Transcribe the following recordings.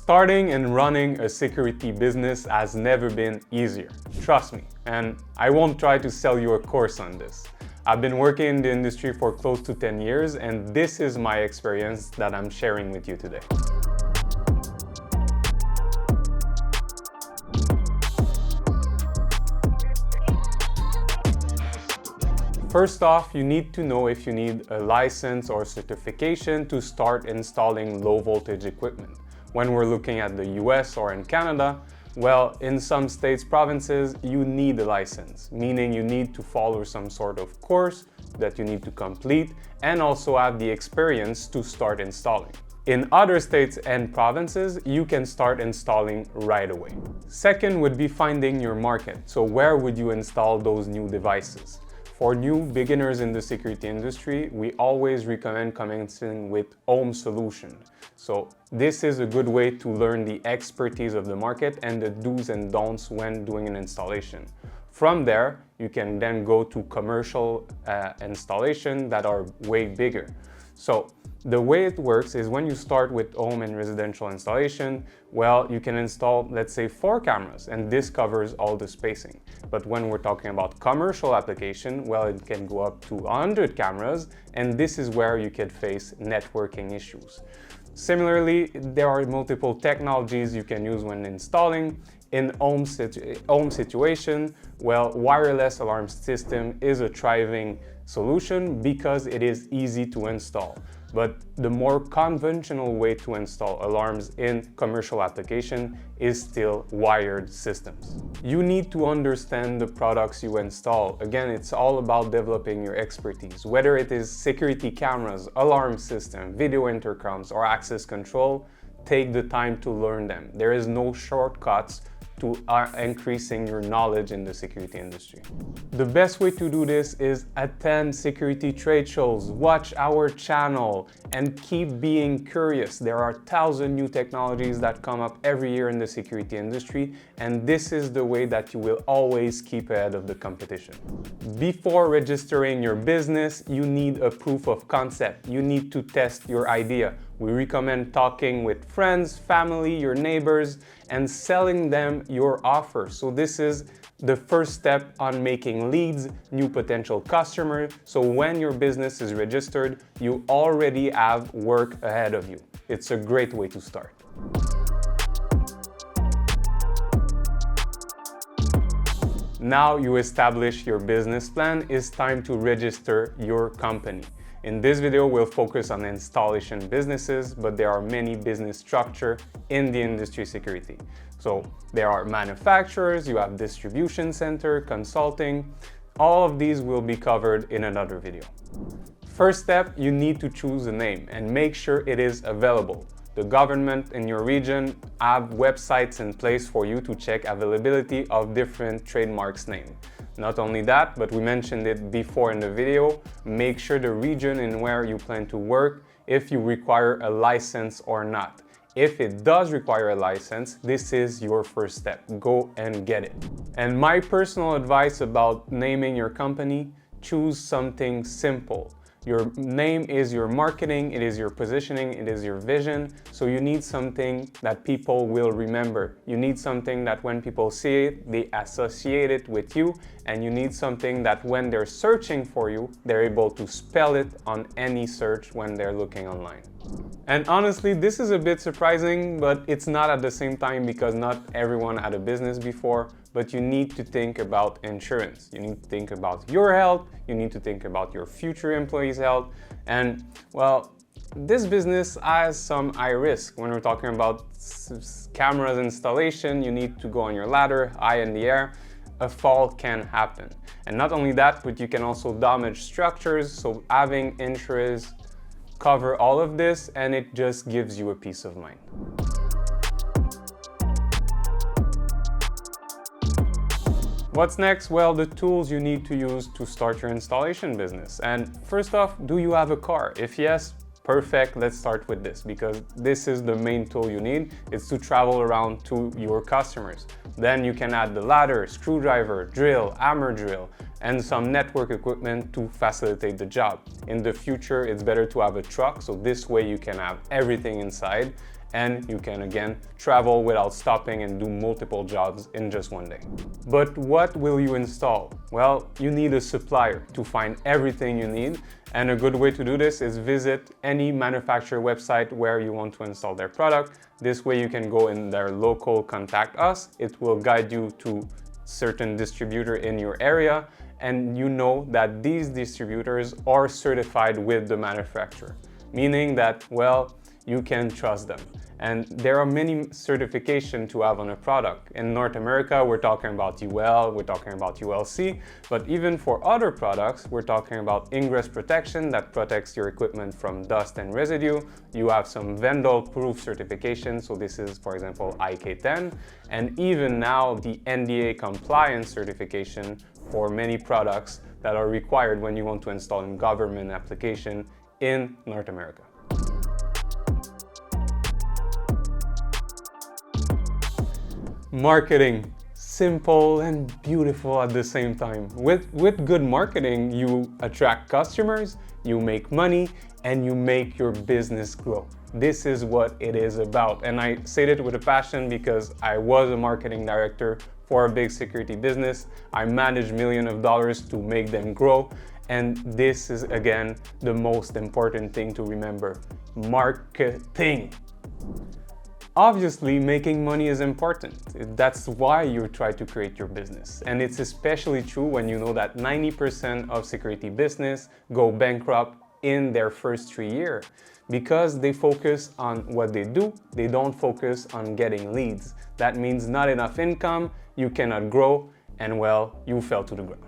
Starting and running a security business has never been easier. Trust me, and I won't try to sell you a course on this. I've been working in the industry for close to 10 years, and this is my experience that I'm sharing with you today. First off, you need to know if you need a license or certification to start installing low voltage equipment. When we're looking at the US or in Canada, well, in some states, provinces, you need a license, meaning you need to follow some sort of course that you need to complete and also have the experience to start installing. In other states and provinces, you can start installing right away. Second would be finding your market. So where would you install those new devices? For new beginners in the security industry, we always recommend commencing with home solutions. So this is a good way to learn the expertise of the market and the do's and don'ts when doing an installation. From there, you can then go to commercial installation that are way bigger. So the way it works is when you start with home and residential installation, well, you can install, let's say, 4 cameras, and this covers all the spacing. But when we're talking about commercial application, well, it can go up to 100 cameras, and this is where you could face networking issues. Similarly, there are multiple technologies you can use when installing. In home situation, well, wireless alarm system is a thriving solution because it is easy to install. But the more conventional way to install alarms in commercial application is still wired systems. You need to understand the products you install. Again, it's all about developing your expertise. Whether it is security cameras, alarm system, video intercoms, or access control, take the time to learn them. There is no shortcuts to increasing your knowledge in the security industry. The best way to do this is attend security trade shows, watch our channel, and keep being curious. There are 1,000 new technologies that come up every year in the security industry, and this is the way that you will always keep ahead of the competition. Before registering your business, you need a proof of concept. You need to test your idea. We recommend talking with friends, family, your neighbors, and selling them your offer. So this is the first step on making leads, new potential customers. So when your business is registered, you already have work ahead of you. It's a great way to start. Now you establish your business plan, it's time to register your company. In this video, we'll focus on installation businesses, but there are many business structures in the industry security. So there are manufacturers, you have distribution center, consulting. All of these will be covered in another video. First step, you need to choose a name and make sure it is available. The government in your region have websites in place for you to check availability of different trademarks name. Not only that, but we mentioned it before in the video, make sure the region in where you plan to work, if you require a license or not. If it does require a license, this is your first step. Go and get it. And my personal advice about naming your company, choose something simple. Your name is your marketing, it is your positioning, it is your vision. So you need something that people will remember. You need something that when people see it, they associate it with you. And you need something that when they're searching for you, they're able to spell it on any search when they're looking online. And honestly, this is a bit surprising, but it's not at the same time because not everyone had a business before. But you need to think about insurance. You need to think about your health. You need to think about your future employees' health. And well, this business has some high risk. When we're talking about cameras installation, you need to go on your ladder, high in the air. A fall can happen. And not only that, but you can also damage structures. So having insurance cover all of this, and it just gives you a peace of mind. What's next? Well, the tools you need to use to start your installation business. And first off, do you have a car? If yes, perfect. Let's start with this because this is the main tool you need. It's to travel around to your customers. Then you can add the ladder, screwdriver, drill, hammer drill, and some network equipment to facilitate the job. In the future, it's better to have a truck, so this way you can have everything inside. and you can again travel without stopping and do multiple jobs in just one day. But what will you install? Well, you need a supplier to find everything you need, and a good way to do this is visit any manufacturer website where you want to install their product. This way you can go in their local contact us. It will guide you to certain distributor in your area, and you know that these distributors are certified with the manufacturer, meaning that, well, you can trust them. And there are many certifications to have on a product. In North America, we're talking about UL, we're talking about ULC, but even for other products, we're talking about ingress protection that protects your equipment from dust and residue. You have some vendor-proof certification, so this is, for example, IK10, and even now the NDA compliance certification for many products that are required when you want to install in government application in North America. Marketing, simple and beautiful at the same time. With good marketing, you attract customers, you make money, and you make your business grow. This is what it is about. And I say it with a passion because I was a marketing director for a big security business. I managed millions of dollars to make them grow. And this is, again, the most important thing to remember: marketing. Obviously, making money is important. That's why you try to create your business. And it's especially true when you know that 90% of security business go bankrupt in their first 3 years because they focus on what they do. They don't focus on getting leads. That means not enough income, you cannot grow, and well, you fell to the ground.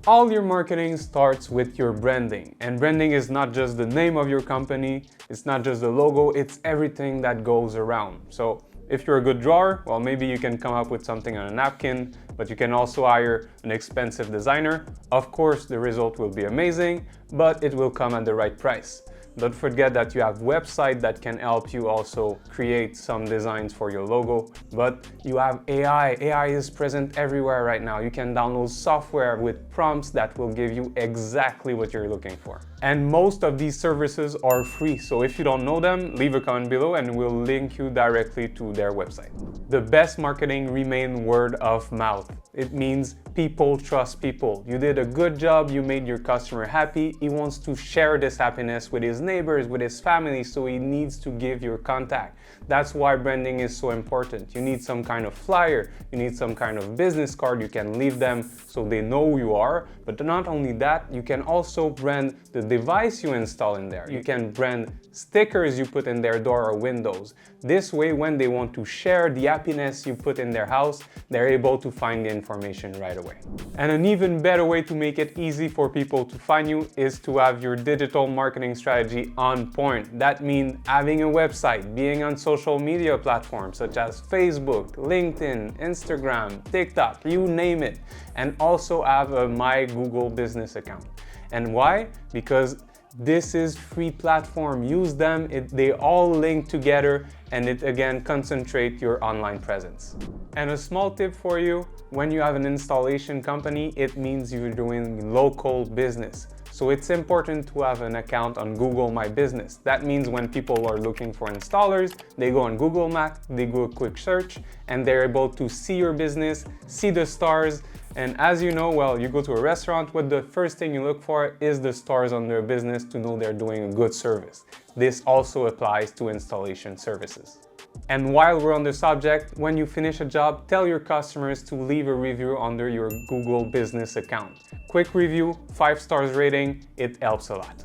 All your marketing starts with your branding, and branding is not just the name of your company, it's not just the logo, it's everything that goes around. So if you're a good drawer, well, maybe you can come up with something on a napkin, but you can also hire an expensive designer. Of course, the result will be amazing, but it will come at the right price. Don't forget that you have websites that can help you also create some designs for your logo, but you have AI. AI is present everywhere right now. You can download software with prompts that will give you exactly what you're looking for. And most of these services are free, so if you don't know them, leave a comment below and we'll link you directly to their website. The best marketing remains word of mouth. It means people trust people. You did a good job, you made your customer happy, he wants to share this happiness with his neighbors, with his family, so he needs to give your contact. That's why branding is so important. You need some kind of flyer, you need some kind of business card you can leave them so they know who you are. But not only that, you can also brand the device you install in there. You can brand stickers you put in their door or windows. This way, when they want to share the happiness you put in their house, they're able to find the information right away. And an even better way to make it easy for people to find you is to have your digital marketing strategy on point. That means having a website, being on social media platforms such as Facebook, LinkedIn, Instagram, TikTok, you name it, and also have a My Google Business account. And why? Because this is free platform. Use them, they all link together, and it again concentrate your online presence. And a small tip for you, when you have an installation company, it means you're doing local business. So it's important to have an account on Google My Business. That means when people are looking for installers, they go on Google Maps, they do a quick search, and they're able to see your business, see the stars. And as you know, well, you go to a restaurant, what the first thing you look for is the stars on their business to know they're doing a good service. This also applies to installation services. And while we're on the subject, when you finish a job, tell your customers to leave a review under your Google Business account. Quick review, 5 stars rating, it helps a lot.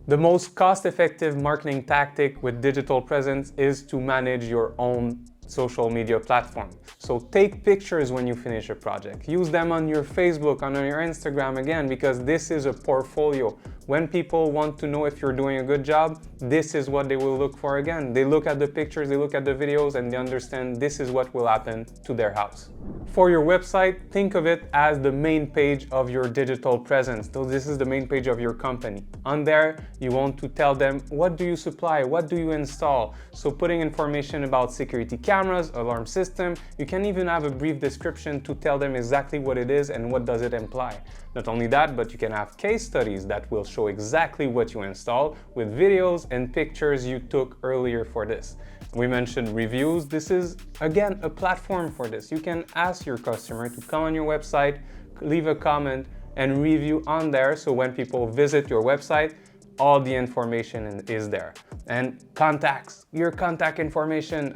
The most cost-effective marketing tactic with digital presence is to manage your own social media platform. So take pictures when you finish a project. Use them on your Facebook, on your Instagram again, because this is a portfolio. When people want to know if you're doing a good job, this is what they will look for again. They look at the pictures, they look at the videos, and they understand this is what will happen to their house. For your website, think of it as the main page of your digital presence. So this is the main page of your company. On there, you want to tell them, what do you supply? What do you install? So putting information about security cameras, alarm system, you can even have a brief description to tell them exactly what it is and what does it imply. Not only that, but you can have case studies that will show exactly what you install with videos and pictures you took earlier for this. We mentioned reviews. This is, again, a platform for this. You can ask your customer to come on your website, leave a comment, and review on there, so when people visit your website, all the information is there. And contacts, your contact information,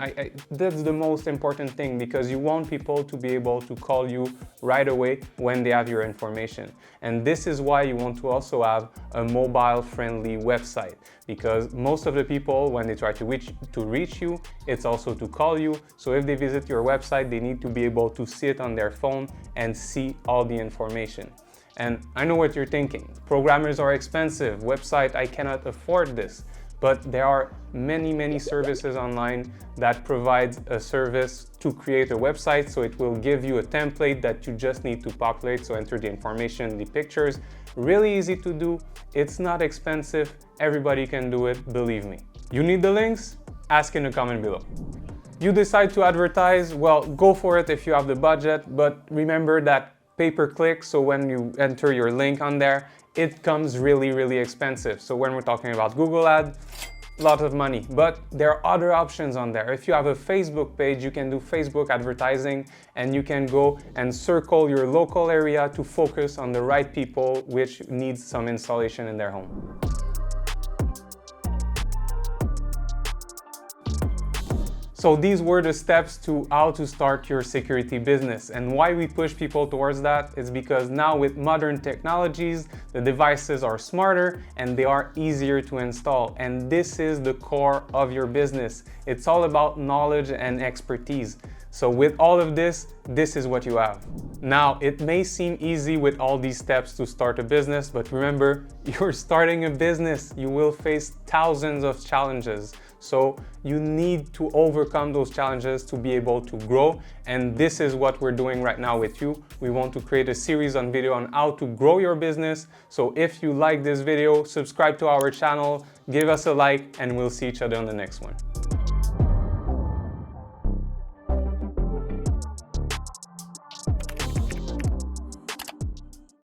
that's the most important thing, because you want people to be able to call you right away when they have your information. And this is why you want to also have a mobile-friendly website, because most of the people, when they try to reach you, it's also to call you. So if they visit your website, they need to be able to see it on their phone and see all the information. And I know what you're thinking. Programmers are expensive. Website, I cannot afford this. But there are many services online that provide a service to create a website. So it will give you a template that you just need to populate. So enter the information, the pictures. Really easy to do. It's not expensive. Everybody can do it, believe me. You need the links? Ask in the comment below. You decide to advertise? Well, go for it if you have the budget. But remember that pay-per-click, so when you enter your link on there, it comes really expensive. So when we're talking about Google Ads, a lot of money, but there are other options on there. If you have a Facebook page, you can do Facebook advertising, and you can go and circle your local area to focus on the right people which needs some installation in their home. So these were the steps to how to start your security business. And why we push people towards that is because now with modern technologies, the devices are smarter and they are easier to install. And this is the core of your business. It's all about knowledge and expertise. So with all of this, this is what you have. Now, it may seem easy with all these steps to start a business, but remember, you're starting a business. You will face thousands of challenges. So you need to overcome those challenges to be able to grow. And this is what we're doing right now with you. We want to create a series on video on how to grow your business. So if you like this video, subscribe to our channel, give us a like, and we'll see each other on the next one.